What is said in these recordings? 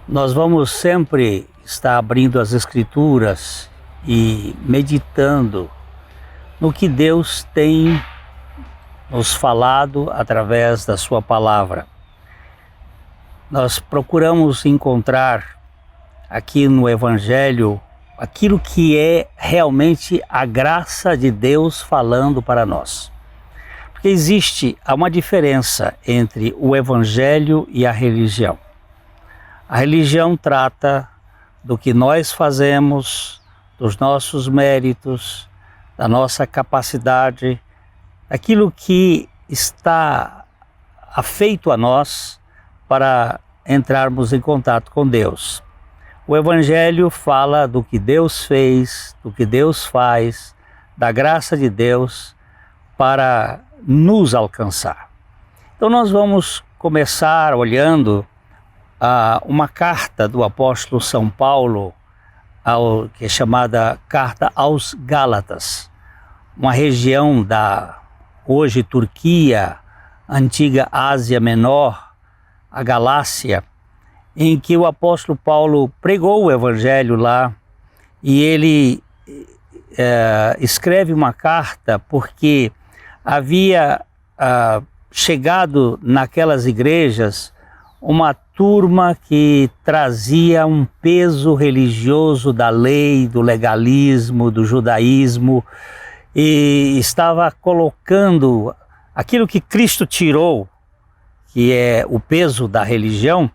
Nós vamos sempre estar abrindo as Escrituras e meditando no que Deus tem nos falado através da sua palavra. Nós procuramos encontrar aqui no Evangelho aquilo que é realmente a graça de Deus falando para nós. Porque há uma diferença entre o Evangelho e a religião. A religião trata do que nós fazemos, dos nossos méritos, da nossa capacidade, aquilo que está afeito a nós para entrarmos em contato com Deus. O Evangelho fala do que Deus fez, do que Deus faz, da graça de Deus para nos alcançar. Então nós vamos começar olhando uma carta do apóstolo São Paulo, que é chamada Carta aos Gálatas, uma região da hoje Turquia, antiga Ásia Menor, a Galácia, em que o apóstolo Paulo pregou o evangelho lá, e ele escreve uma carta porque havia chegado naquelas igrejas uma turma que trazia um peso religioso da lei, do legalismo, do judaísmo, e estava colocando aquilo que Cristo tirou, que é o peso da religião,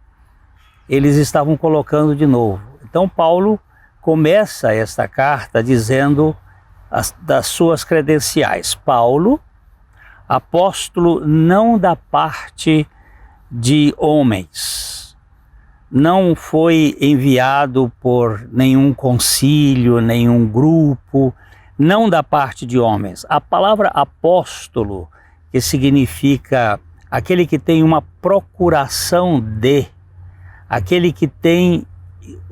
eles estavam colocando de novo. Então Paulo começa esta carta dizendo das suas credenciais. Paulo, apóstolo não da parte de homens, não foi enviado por nenhum concílio, nenhum grupo, não da parte de homens. A palavra apóstolo, que significa aquele que tem uma procuração de, aquele que tem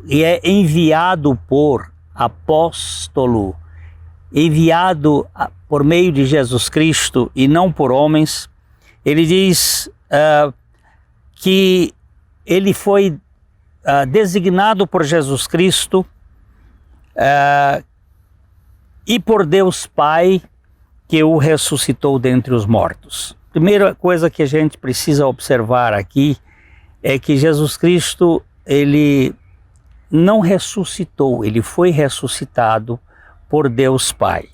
e é enviado por, apóstolo, enviado por meio de Jesus Cristo e não por homens. Ele diz que ele foi designado por Jesus Cristo e por Deus Pai, que o ressuscitou dentre os mortos. Primeira coisa que a gente precisa observar aqui é que Jesus Cristo, ele não ressuscitou, ele foi ressuscitado por Deus Pai.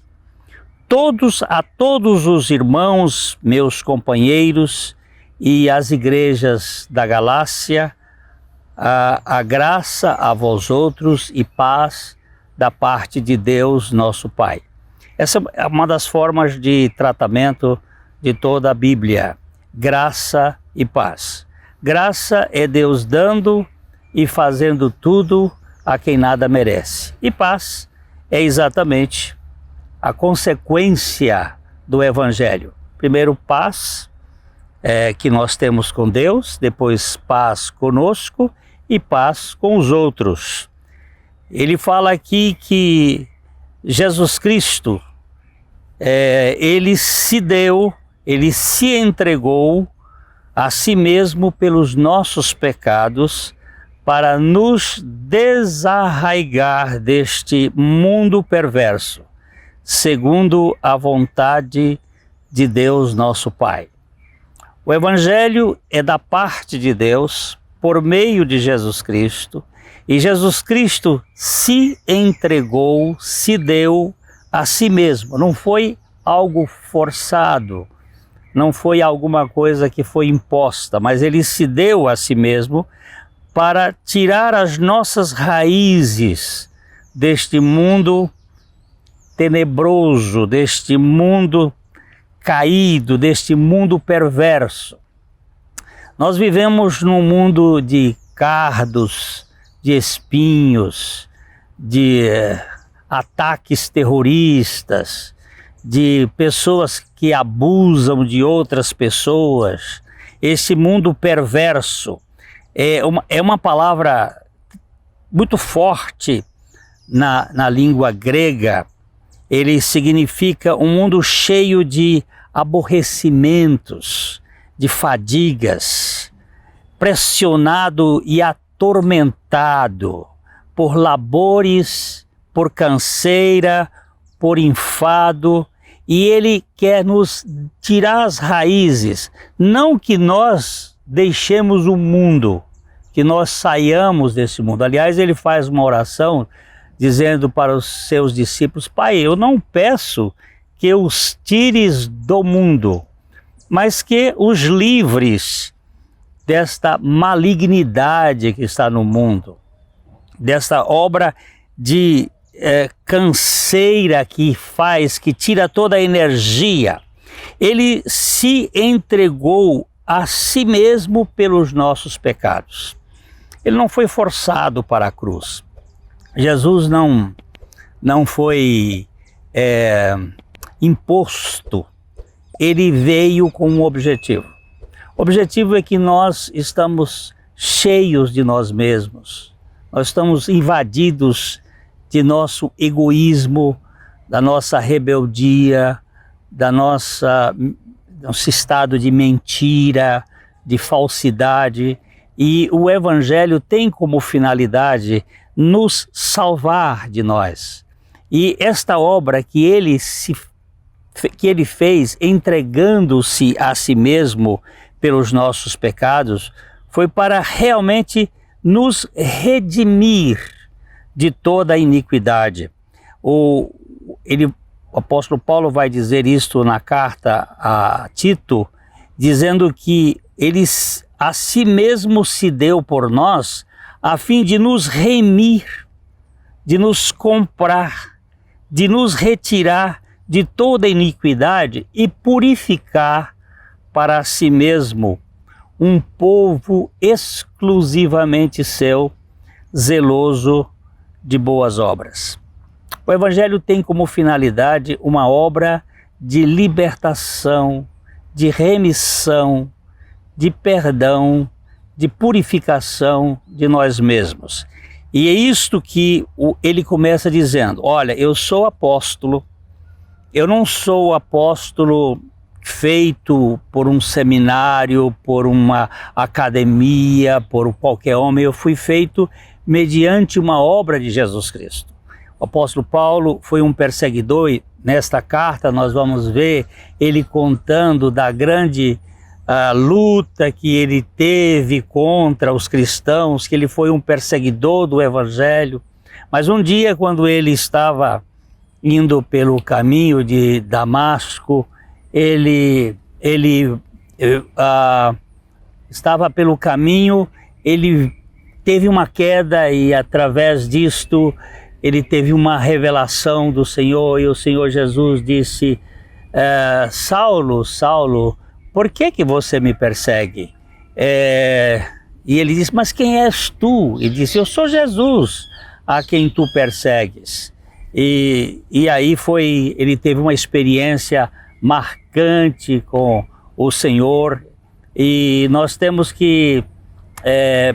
A todos os irmãos, meus companheiros, e as igrejas da Galácia, a graça a vós outros e paz da parte de Deus, nosso Pai. Essa é uma das formas de tratamento de toda a Bíblia, graça e paz. Graça é Deus dando e fazendo tudo a quem nada merece. E paz é exatamente a consequência do Evangelho. Primeiro, paz que nós temos com Deus, depois paz conosco e paz com os outros. Ele fala aqui que Jesus Cristo, ele se deu, ele se entregou a si mesmo pelos nossos pecados para nos desarraigar deste mundo perverso, segundo a vontade de Deus nosso Pai. O Evangelho é da parte de Deus por meio de Jesus Cristo, e Jesus Cristo se entregou, se deu a si mesmo. Não foi algo forçado, não foi alguma coisa que foi imposta, mas ele se deu a si mesmo para tirar as nossas raízes deste mundo tenebroso, deste mundo caído, deste mundo perverso. Nós vivemos num mundo de cardos, de espinhos, de ataques terroristas, de pessoas que abusam de outras pessoas. Esse mundo perverso é uma palavra muito forte na língua grega, ele significa um mundo cheio de aborrecimentos, de fadigas, pressionado e atormentado por labores, por canseira, por enfado, e ele quer nos tirar as raízes, não que nós deixemos o mundo, que nós saiamos desse mundo. Aliás, ele faz uma oração dizendo para os seus discípulos: Pai, eu não peço que os tires do mundo, mas que os livres desta malignidade que está no mundo, desta obra de canseira que faz, que tira toda a energia. Ele se entregou a si mesmo pelos nossos pecados. Ele não foi forçado para a cruz. Jesus não foi imposto. Ele veio com um objetivo. O objetivo é que nós estamos cheios de nós mesmos. Nós estamos invadidos de nosso egoísmo, da nossa rebeldia, nosso estado de mentira, de falsidade. E o Evangelho tem como finalidade nos salvar de nós. E esta obra que ele fez, entregando-se a si mesmo pelos nossos pecados, foi para realmente nos redimir de toda a iniquidade. O apóstolo Paulo vai dizer isto na carta a Tito, dizendo que ele a si mesmo se deu por nós, a fim de nos remir, de nos comprar, de nos retirar de toda a iniquidade e purificar para si mesmo um povo exclusivamente seu, zeloso de boas obras. O Evangelho tem como finalidade uma obra de libertação, de remissão, de perdão, de purificação de nós mesmos. E é isto que ele começa dizendo: olha, eu sou apóstolo, eu não sou apóstolo feito por um seminário, por uma academia, por qualquer homem. Eu fui feito mediante uma obra de Jesus Cristo. O apóstolo Paulo foi um perseguidor e nesta carta nós vamos ver ele contando da grande luta que ele teve contra os cristãos, que ele foi um perseguidor do Evangelho. Mas um dia, quando ele estava indo pelo caminho de Damasco, ele estava pelo caminho, ele teve uma queda e através disto ele teve uma revelação do Senhor, e o Senhor Jesus disse: Saulo, Saulo, por que você me persegue? E ele disse: mas quem és tu? Ele disse: eu sou Jesus, a quem tu persegues. E aí ele teve uma experiência marcante com o Senhor, e nós temos que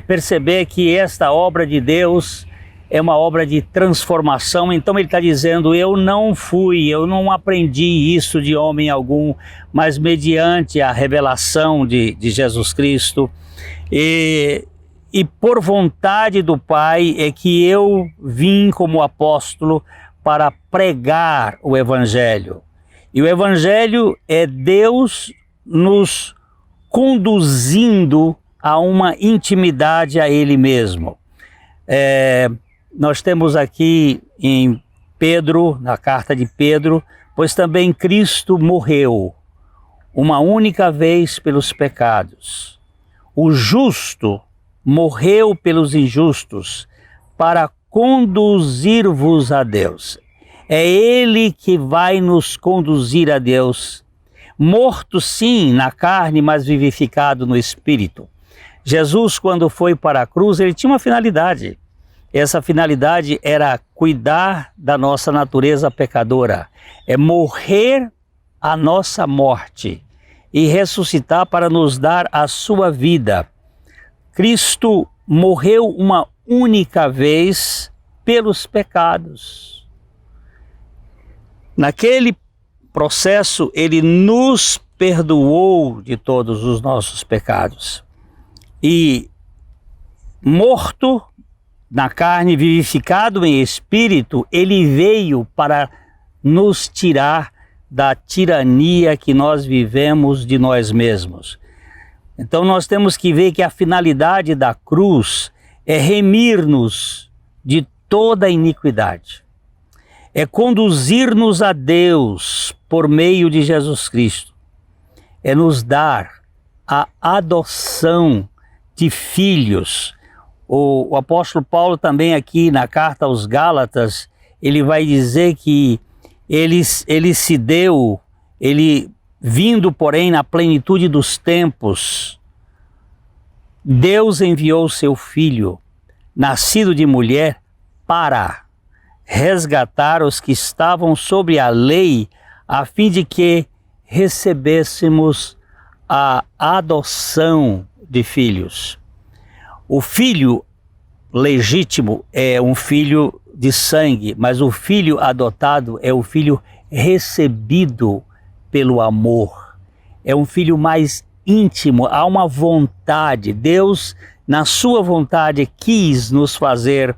perceber que esta obra de Deus é uma obra de transformação. Então ele está dizendo: eu não aprendi isso de homem algum, mas mediante a revelação de Jesus Cristo. E por vontade do Pai é que eu vim como apóstolo para pregar o Evangelho. E o Evangelho é Deus nos conduzindo a uma intimidade a Ele mesmo. Nós temos aqui em Pedro, na carta de Pedro: pois também Cristo morreu uma única vez pelos pecados. O justo morreu pelos injustos para conduzir-vos a Deus. É Ele que vai nos conduzir a Deus. Morto sim na carne, mas vivificado no Espírito. Jesus, quando foi para a cruz, ele tinha uma finalidade. Essa finalidade era cuidar da nossa natureza pecadora, é morrer a nossa morte e ressuscitar para nos dar a sua vida. Cristo morreu uma única vez pelos pecados. Naquele processo, ele nos perdoou de todos os nossos pecados. E morto na carne, vivificado em espírito, ele veio para nos tirar da tirania que nós vivemos de nós mesmos. Então nós temos que ver que a finalidade da cruz é remir-nos de toda iniquidade. É conduzir-nos a Deus por meio de Jesus Cristo. É nos dar a adoção de filhos. O apóstolo Paulo também aqui na carta aos Gálatas, ele vai dizer que ele se deu, ele vindo porém na plenitude dos tempos, Deus enviou seu filho, nascido de mulher, para resgatar os que estavam sobre a lei, a fim de que recebêssemos a adoção de filhos. O filho legítimo é um filho de sangue, mas o filho adotado é o filho recebido pelo amor. É um filho mais íntimo, há uma vontade. Deus, na sua vontade, quis nos fazer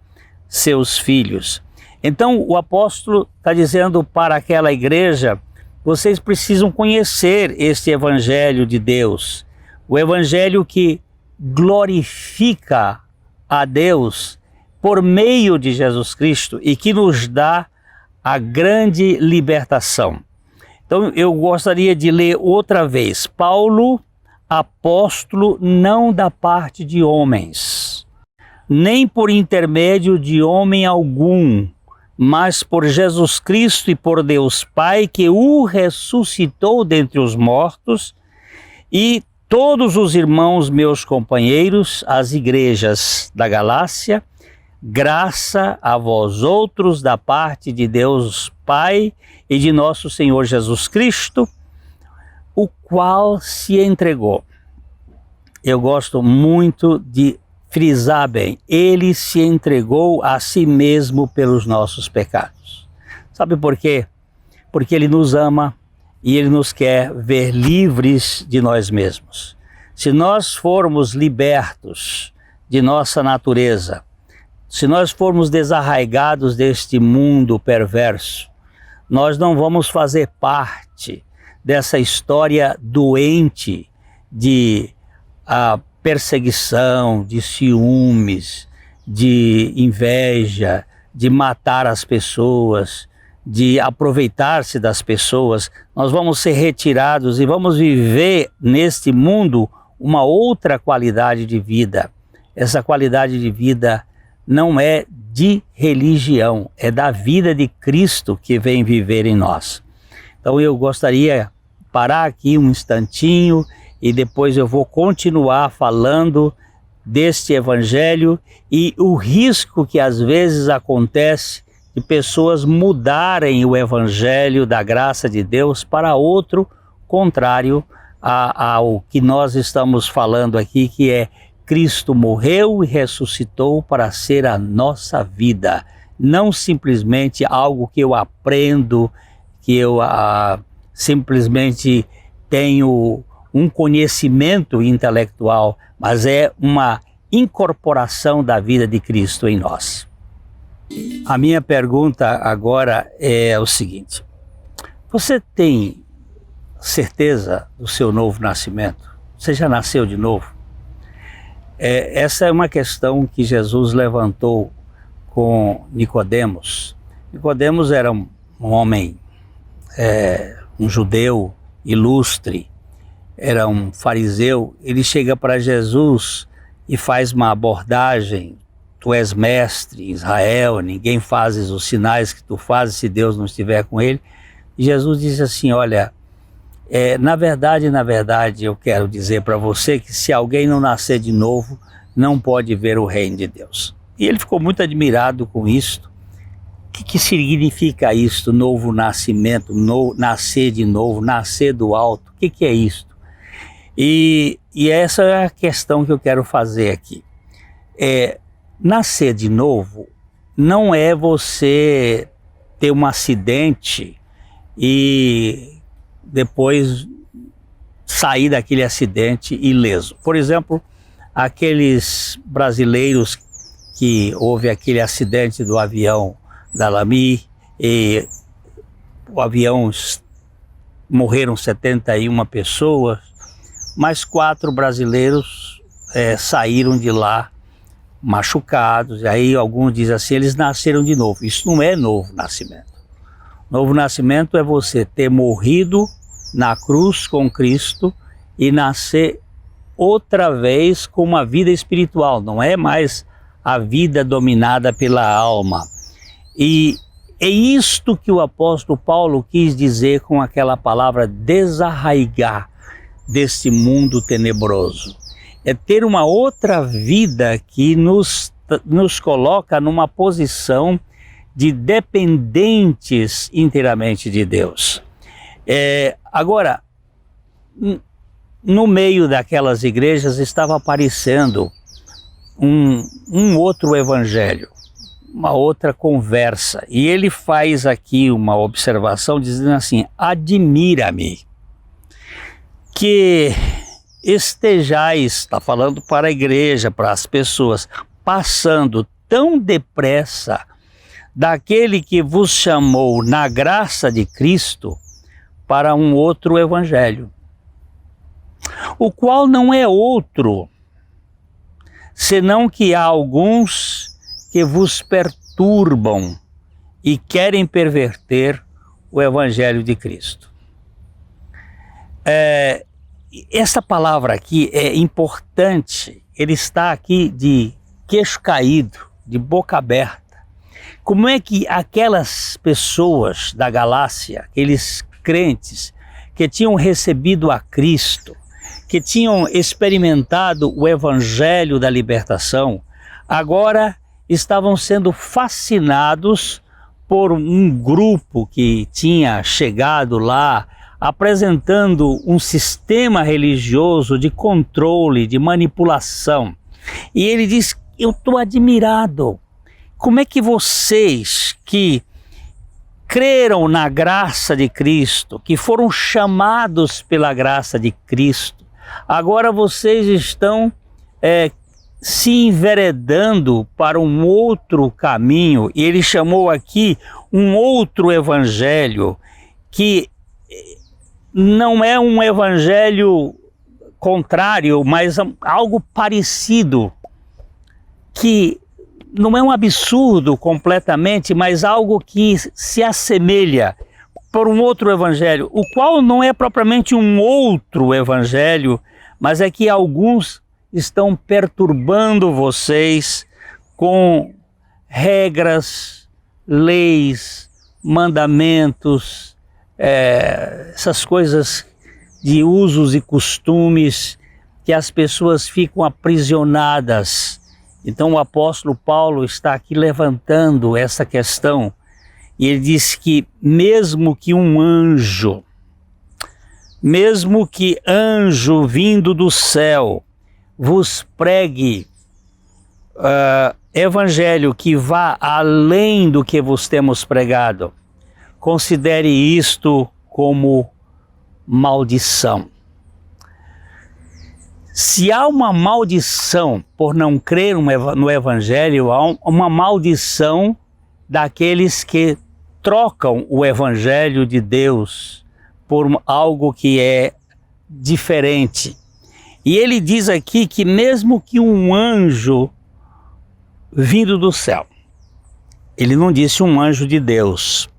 seus filhos. Então o apóstolo está dizendo para aquela igreja: vocês precisam conhecer este evangelho de Deus, o evangelho que glorifica a Deus por meio de Jesus Cristo e que nos dá a grande libertação. Então eu gostaria de ler outra vez. Paulo, apóstolo, não da parte de homens, nem por intermédio de homem algum, mas por Jesus Cristo e por Deus Pai, que o ressuscitou dentre os mortos, e todos os irmãos meus companheiros, as igrejas da Galácia, graça a vós outros da parte de Deus Pai e de nosso Senhor Jesus Cristo, o qual se entregou. Eu gosto muito de frisar bem, ele se entregou a si mesmo pelos nossos pecados. Sabe por quê? Porque ele nos ama e ele nos quer ver livres de nós mesmos. Se nós formos libertos de nossa natureza, se nós formos desarraigados deste mundo perverso, nós não vamos fazer parte dessa história doente de perseguição, de ciúmes, de inveja, de matar as pessoas, de aproveitar-se das pessoas. Nós vamos ser retirados e vamos viver neste mundo uma outra qualidade de vida. Essa qualidade de vida não é de religião, é da vida de Cristo que vem viver em nós. Então eu gostaria de parar aqui um instantinho e depois eu vou continuar falando deste evangelho e o risco que às vezes acontece de pessoas mudarem o evangelho da graça de Deus para outro contrário ao que nós estamos falando aqui, que é Cristo morreu e ressuscitou para ser a nossa vida, não simplesmente algo que eu aprendo, que eu simplesmente tenho um conhecimento intelectual, mas é uma incorporação da vida de Cristo em nós. A minha pergunta agora é o seguinte: você tem certeza do seu novo nascimento? Você já nasceu de novo? Essa é uma questão que Jesus levantou com Nicodemos. Nicodemos era um homem, um judeu ilustre, era um fariseu. Ele chega para Jesus e faz uma abordagem: tu és mestre em Israel, ninguém faz os sinais que tu fazes se Deus não estiver com ele. E Jesus diz assim: olha, na verdade, eu quero dizer para você que se alguém não nascer de novo, não pode ver o reino de Deus. E ele ficou muito admirado com isto. O que significa isto, novo nascimento, nascer de novo, nascer do alto? O que é isto? E essa é a questão que eu quero fazer aqui. Nascer de novo não é você ter um acidente e depois sair daquele acidente ileso. Por exemplo, aqueles brasileiros que houve aquele acidente do avião da Lamy e o avião morreram 71 pessoas, mas 4 brasileiros saíram de lá machucados. E aí alguns dizem assim, eles nasceram de novo. Isso não é novo nascimento. Novo nascimento é você ter morrido na cruz com Cristo e nascer outra vez com uma vida espiritual. Não é mais a vida dominada pela alma. E é isto que o apóstolo Paulo quis dizer com aquela palavra desarraigar deste mundo tenebroso. É ter uma outra vida que nos coloca numa posição de dependentes inteiramente de Deus. Agora, no meio daquelas igrejas estava aparecendo um outro evangelho, uma outra conversa. E ele faz aqui uma observação dizendo assim: admira-me que estejais, está falando para a igreja, para as pessoas, passando tão depressa daquele que vos chamou na graça de Cristo para um outro evangelho, o qual não é outro, senão que há alguns que vos perturbam e querem perverter o evangelho de Cristo. Essa palavra aqui é importante, ele está aqui de queixo caído, de boca aberta. Como é que aquelas pessoas da Galácia, aqueles crentes que tinham recebido a Cristo, que tinham experimentado o evangelho da libertação, agora estavam sendo fascinados por um grupo que tinha chegado lá apresentando um sistema religioso de controle, de manipulação. E ele diz: eu estou admirado. Como é que vocês que creram na graça de Cristo, que foram chamados pela graça de Cristo, agora vocês estão se enveredando para um outro caminho? E ele chamou aqui um outro evangelho, que não é um evangelho contrário, mas algo parecido, que não é um absurdo completamente, mas algo que se assemelha por um outro evangelho, o qual não é propriamente um outro evangelho, mas é que alguns estão perturbando vocês com regras, leis, mandamentos, essas coisas de usos e costumes que as pessoas ficam aprisionadas. Então o apóstolo Paulo está aqui levantando essa questão, e ele diz que mesmo que anjo vindo do céu vos pregue evangelho que vá além do que vos temos pregado, considere isto como maldição. Se há uma maldição por não crer no evangelho, há uma maldição daqueles que trocam o evangelho de Deus por algo que é diferente. E ele diz aqui que mesmo que um anjo vindo do céu, ele não disse um anjo de Deus,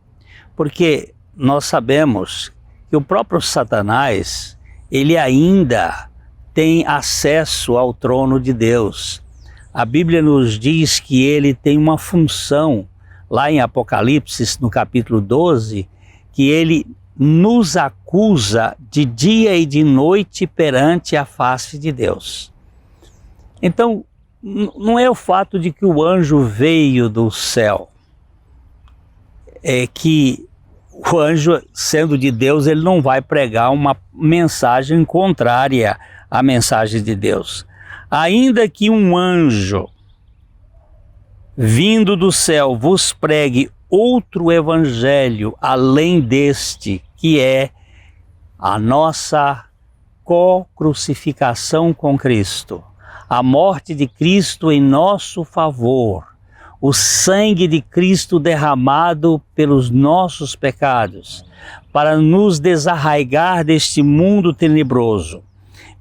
porque nós sabemos que o próprio Satanás, ele ainda tem acesso ao trono de Deus. A Bíblia nos diz que ele tem uma função, lá em Apocalipse, no capítulo 12, que ele nos acusa de dia e de noite perante a face de Deus. Então, não é o fato de que o anjo veio do céu, é que o anjo, sendo de Deus, ele não vai pregar uma mensagem contrária à mensagem de Deus. Ainda que um anjo vindo do céu vos pregue outro evangelho além deste, que é a nossa co-crucificação com Cristo, a morte de Cristo em nosso favor, o sangue de Cristo derramado pelos nossos pecados, para nos desarraigar deste mundo tenebroso.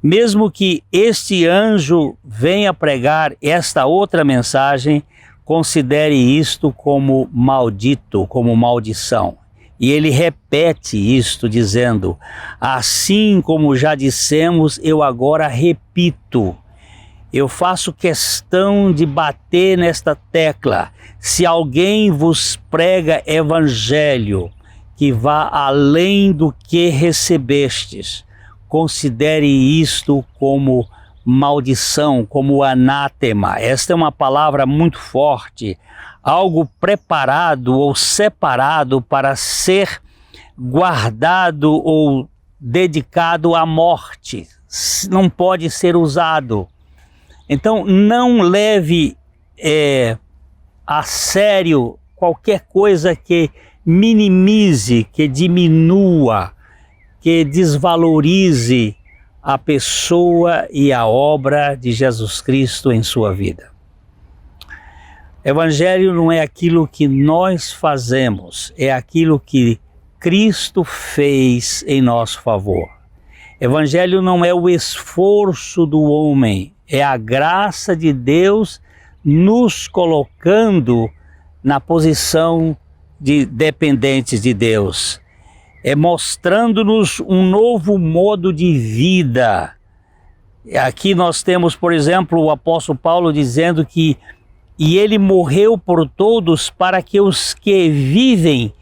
Mesmo que este anjo venha pregar esta outra mensagem, considere isto como maldito, como maldição. E ele repete isto dizendo: assim como já dissemos, eu agora repito. Eu faço questão de bater nesta tecla. Se alguém vos prega evangelho que vá além do que recebestes, considere isto como maldição, como anátema. Esta é uma palavra muito forte, algo preparado ou separado para ser guardado ou dedicado à morte. Não pode ser usado. Então não leve a sério qualquer coisa que minimize, que diminua, que desvalorize a pessoa e a obra de Jesus Cristo em sua vida. Evangelho não é aquilo que nós fazemos, é aquilo que Cristo fez em nosso favor. Evangelho não é o esforço do homem, é a graça de Deus nos colocando na posição de dependentes de Deus. É mostrando-nos um novo modo de vida. Aqui nós temos, por exemplo, o apóstolo Paulo dizendo que e ele morreu por todos para que os que vivem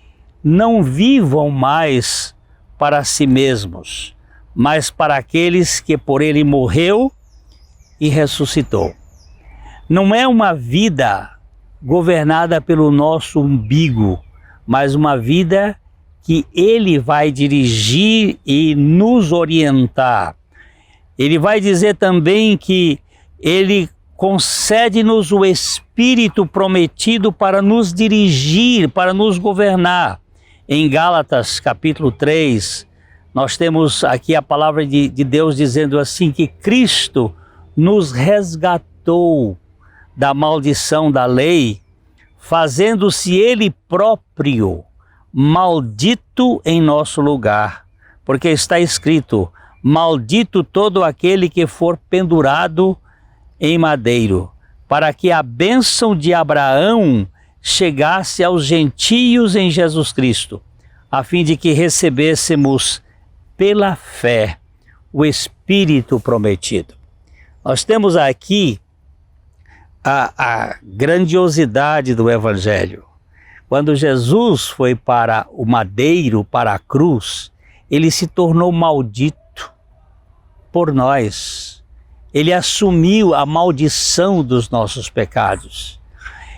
não vivam mais para si mesmos, mas para aqueles que por ele morreu e ressuscitou. Não é uma vida governada pelo nosso umbigo, mas uma vida que ele vai dirigir e nos orientar. Ele vai dizer também que ele concede-nos o Espírito prometido para nos dirigir, para nos governar. Em Gálatas capítulo 3, nós temos aqui a palavra de Deus dizendo assim, que Cristo nos resgatou da maldição da lei, fazendo-se ele próprio maldito em nosso lugar, porque está escrito: maldito todo aquele que for pendurado em madeiro, para que a bênção de Abraão chegasse aos gentios em Jesus Cristo, a fim de que recebêssemos pela fé o Espírito prometido. Nós temos aqui a grandiosidade do Evangelho. Quando Jesus foi para o madeiro, para a cruz, ele se tornou maldito por nós. Ele assumiu a maldição dos nossos pecados.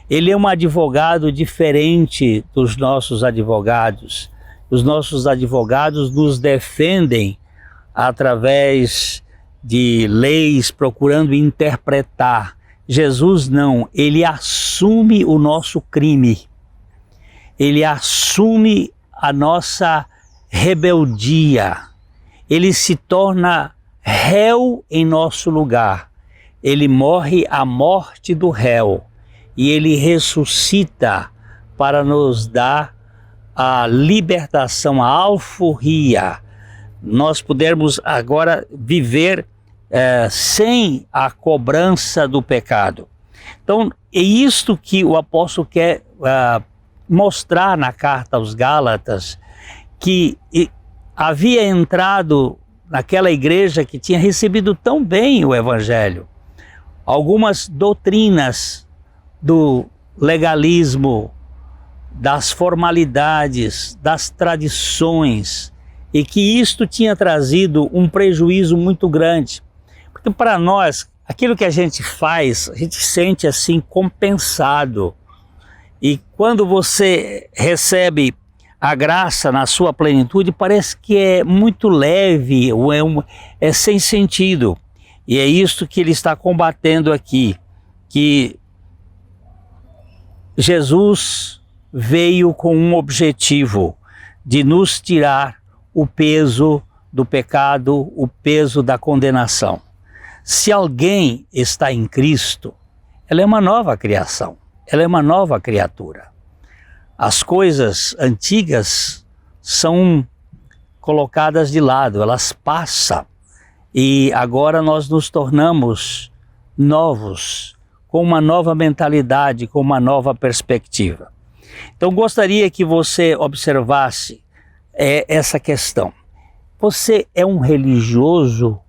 Ele é um advogado diferente dos nossos advogados. Os nossos advogados nos defendem através de leis, procurando interpretar. Jesus não, ele assume o nosso crime. Ele assume a nossa rebeldia. Ele se torna réu em nosso lugar. Ele morre a morte do réu e ele ressuscita para nos dar a libertação, a alforria. Nós pudermos agora viver sem a cobrança do pecado. Então, é isto que o apóstolo quer mostrar na carta aos Gálatas, que havia entrado naquela igreja que tinha recebido tão bem o Evangelho, algumas doutrinas do legalismo, das formalidades, das tradições, e que isto tinha trazido um prejuízo muito grande. Porque para nós, aquilo que a gente faz, a gente sente assim compensado. E quando você recebe a graça na sua plenitude, parece que é muito leve, ou é sem sentido. E é isto que ele está combatendo aqui, que Jesus veio com um objetivo de nos tirar o peso do pecado, o peso da condenação. Se alguém está em Cristo, ela é uma nova criação, ela é uma nova criatura. As coisas antigas são colocadas de lado, elas passam e agora nós nos tornamos novos, com uma nova mentalidade, com uma nova perspectiva. Então gostaria que você observasse essa questão. Você é um religioso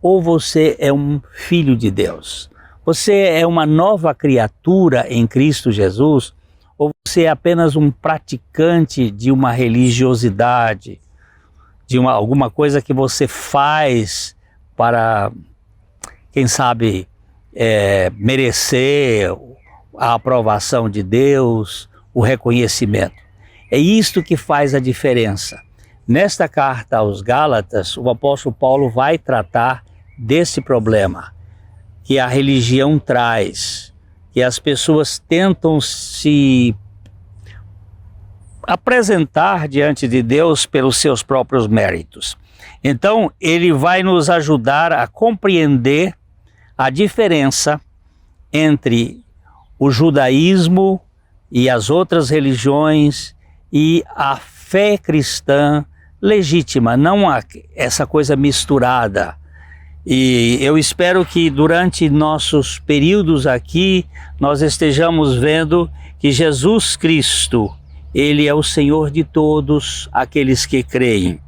ou você é um filho de Deus? Você é uma nova criatura em Cristo Jesus ou você é apenas um praticante de uma religiosidade, de alguma coisa que você faz para, quem sabe, merecer a aprovação de Deus, o reconhecimento? É isto que faz a diferença. Nesta carta aos Gálatas, o apóstolo Paulo vai tratar desse problema que a religião traz, que as pessoas tentam se apresentar diante de Deus pelos seus próprios méritos. Então, ele vai nos ajudar a compreender a diferença entre o judaísmo e as outras religiões e a fé cristã legítima, não essa coisa misturada. E eu espero que durante nossos períodos aqui nós estejamos vendo que Jesus Cristo, Ele é o Senhor de todos aqueles que creem.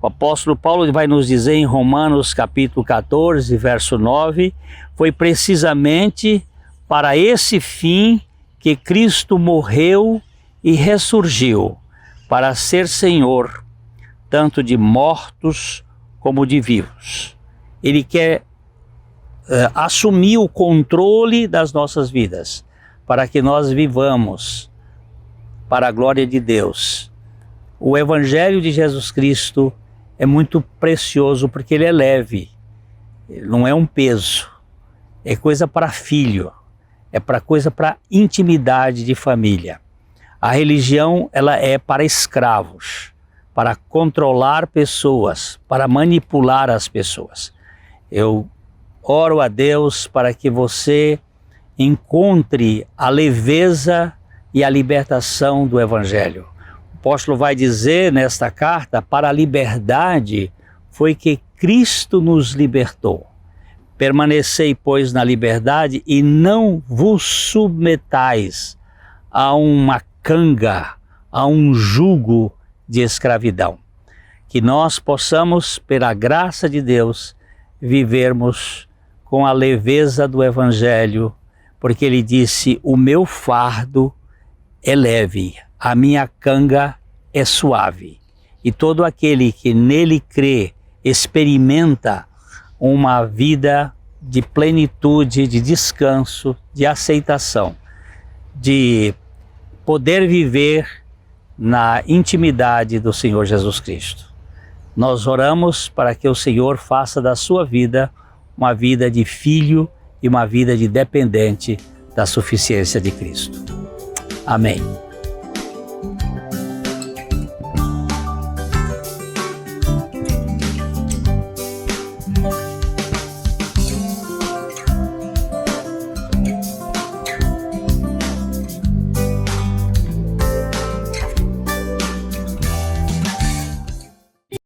O apóstolo Paulo vai nos dizer em Romanos capítulo 14, verso 9, foi precisamente para esse fim que Cristo morreu e ressurgiu, para ser Senhor, tanto de mortos como de vivos. Ele quer assumir o controle das nossas vidas, para que nós vivamos para a glória de Deus. O Evangelho de Jesus Cristo é muito precioso porque ele é leve, não é um peso, é coisa para filho, é coisa para intimidade de família. A religião, ela é para escravos, para controlar pessoas, para manipular as pessoas. Eu oro a Deus para que você encontre a leveza e a libertação do Evangelho. O apóstolo vai dizer nesta carta, para a liberdade foi que Cristo nos libertou. Permanecei, pois, na liberdade e não vos submetais a uma canga, a um jugo de escravidão. Que nós possamos, pela graça de Deus, vivermos com a leveza do Evangelho, porque ele disse, o meu fardo é leve, a minha canga é suave. E todo aquele que nele crê, experimenta uma vida de plenitude, de descanso, de aceitação, de poder viver na intimidade do Senhor Jesus Cristo. Nós oramos para que o Senhor faça da sua vida uma vida de filho e uma vida de dependente da suficiência de Cristo. Amém.